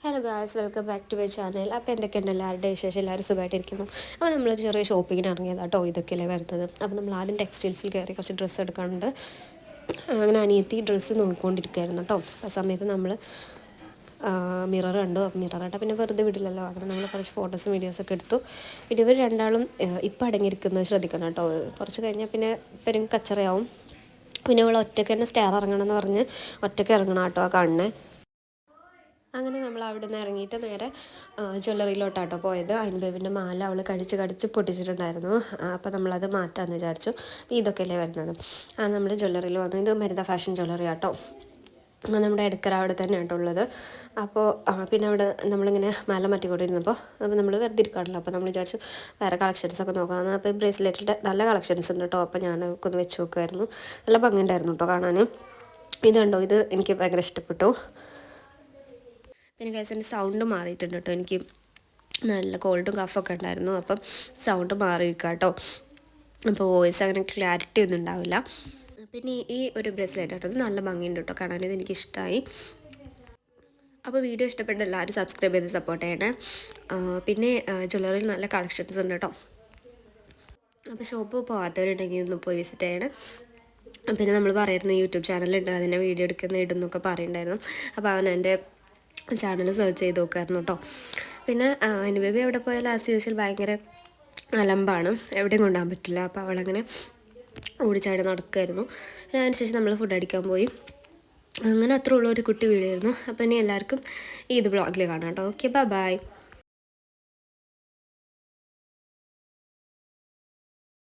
Hello guys, welcome back to my channel. അപ്പോൾ എന്തൊക്കെയുണ്ട് എല്ലാവരുടെ വിശേഷം? എല്ലാവരും സുഖമായിട്ടിരിക്കുന്നു. അപ്പോൾ നമ്മൾ ചെറിയ ഷോപ്പിങ്ങിന് ഇറങ്ങിയതാണ് കേട്ടോ. ഇതൊക്കെയല്ലേ വരുന്നത്. അപ്പോൾ നമ്മൾ ആദ്യം ടെക്സ്റ്റൈൽസിൽ കയറി കുറച്ച് ഡ്രസ്സ് എടുക്കാനുണ്ട്. അങ്ങനെ അനിയത്തി ഡ്രസ്സ് നോക്കിക്കൊണ്ടിരിക്കുകയായിരുന്നു കേട്ടോ. ആ സമയത്ത് നമ്മൾ മിറർ കണ്ടു. മിറർ കണ്ടാൽ പിന്നെ വെറുതെ വിടില്ലല്ലോ. അങ്ങനെ നമ്മൾ കുറച്ച് ഫോട്ടോസും വീഡിയോസൊക്കെ എടുത്തു. പിന്നെ ഇവർ രണ്ടാളും ഇപ്പം അടങ്ങിയിരിക്കുന്നത് ശ്രദ്ധിക്കണം കേട്ടോ. കുറച്ച് കഴിഞ്ഞാൽ പിന്നെ ഇപ്പം കച്ചറയാവും. പിന്നെ ഇവൾ ഒറ്റയ്ക്ക് തന്നെ സ്റ്റെയർ ഇറങ്ങണം എന്ന് പറഞ്ഞ് ഒറ്റയ്ക്ക് ഇറങ്ങണം കേട്ടോ ആ കാണുന്നത്. അങ്ങനെ നമ്മൾ അവിടെ നിന്ന് ഇറങ്ങിയിട്ട് നേരെ ജ്വല്ലറിയിലോട്ടാട്ടോ പോയത്. അൻപതിൻ്റെ മാല അവൾ കടിച്ച് പൊട്ടിച്ചിട്ടുണ്ടായിരുന്നു. അപ്പോൾ നമ്മളത് മാറ്റാമെന്ന് വിചാരിച്ചു. ഇതൊക്കെയല്ലേ വരുന്നത്. നമ്മൾ ജ്വല്ലറിയിൽ വന്നു. ഇത് മരുത ഫാഷൻ ജ്വല്ലറി ആട്ടോ. നമ്മുടെ എടക്കര അവിടെ തന്നെ ആയിട്ടുള്ളത്. അപ്പോൾ പിന്നെ അവിടെ നമ്മളിങ്ങനെ മാല മാറ്റിക്കൊണ്ടിരുന്നപ്പോൾ നമ്മൾ വെറുതെ ഇരിക്കാണല്ലോ. അപ്പോൾ നമ്മൾ വിചാരിച്ചു വേറെ കളക്ഷൻസൊക്കെ നോക്കാമെന്ന്. അപ്പോൾ ബ്രേസ്ലെറ്റിൻ്റെ നല്ല കളക്ഷൻസ് ഉണ്ട് കേട്ടോ. അപ്പോൾ ഞാനൊക്കെ ഒന്ന് വെച്ച് നോക്കുമായിരുന്നു. നല്ല ഭംഗിയുണ്ടായിരുന്നു കേട്ടോ കാണാൻ. ഇതുണ്ടോ, ഇത് എനിക്ക് ഭയങ്കര ഇഷ്ടപ്പെട്ടു. പിന്നെ ഗൈസിൻ്റെ സൗണ്ട് മാറിയിട്ടുണ്ട് കേട്ടോ. എനിക്ക് നല്ല കോൾഡും കഫൊക്കെ ഉണ്ടായിരുന്നു. അപ്പം സൗണ്ട് മാറിയിരിക്കുക കേട്ടോ. അപ്പോൾ വോയിസ് അങ്ങനെ ക്ലാരിറ്റി ഒന്നും ഉണ്ടാവില്ല. പിന്നെ ഈ ഒരു ബ്രേസ്ലെറ്റ് കേട്ടോ, ഇത് നല്ല ഭംഗിയുണ്ട് കേട്ടോ കാണാൻ. ഇത് എനിക്കിഷ്ടമായി. അപ്പോൾ വീഡിയോ ഇഷ്ടപ്പെട്ട എല്ലാവരും സബ്സ്ക്രൈബ് ചെയ്ത് സപ്പോർട്ട് ചെയ്യണേ. പിന്നെ ജ്വല്ലറിയിൽ നല്ല കളക്ഷൻസ് ഉണ്ട് കേട്ടോ. അപ്പോൾ ഷോപ്പ് പോകാത്തവരുണ്ടെങ്കിൽ ഒന്ന് പോയി വിസിറ്റ് ചെയ്യണം. പിന്നെ നമ്മൾ പറയുന്ന യൂട്യൂബ് ചാനലുണ്ട്, അതിൻ്റെ വീഡിയോ ഇടുന്നൊക്കെ പറയുന്നുണ്ടായിരുന്നു. അപ്പോൾ അവൻ എൻ്റെ ചാനൽ സെർച്ച് ചെയ്ത് നോക്കായിരുന്നു കേട്ടോ. പിന്നെ എൻ്റെ ബേബി എവിടെ പോയാലും ആസ് യൂഷ്വൽ ഭയങ്കര അലമ്പാണ്, എവിടെയും കൊണ്ടുപോകാൻ പറ്റില്ല. അപ്പോൾ അവളങ്ങനെ ഓടിച്ചാടി നടക്കുമായിരുന്നു. അതിനുശേഷം നമ്മൾ ഫുഡ് അടിക്കാൻ പോയി. അങ്ങനെ അത്ര ഉള്ളൊരു കുട്ടി വീഡിയോ ആയിരുന്നു. അപ്പോൾ ഇനി എല്ലാവർക്കും ഇത് വ്ളോഗിൽ കാണാം കേട്ടോ. Okay, by.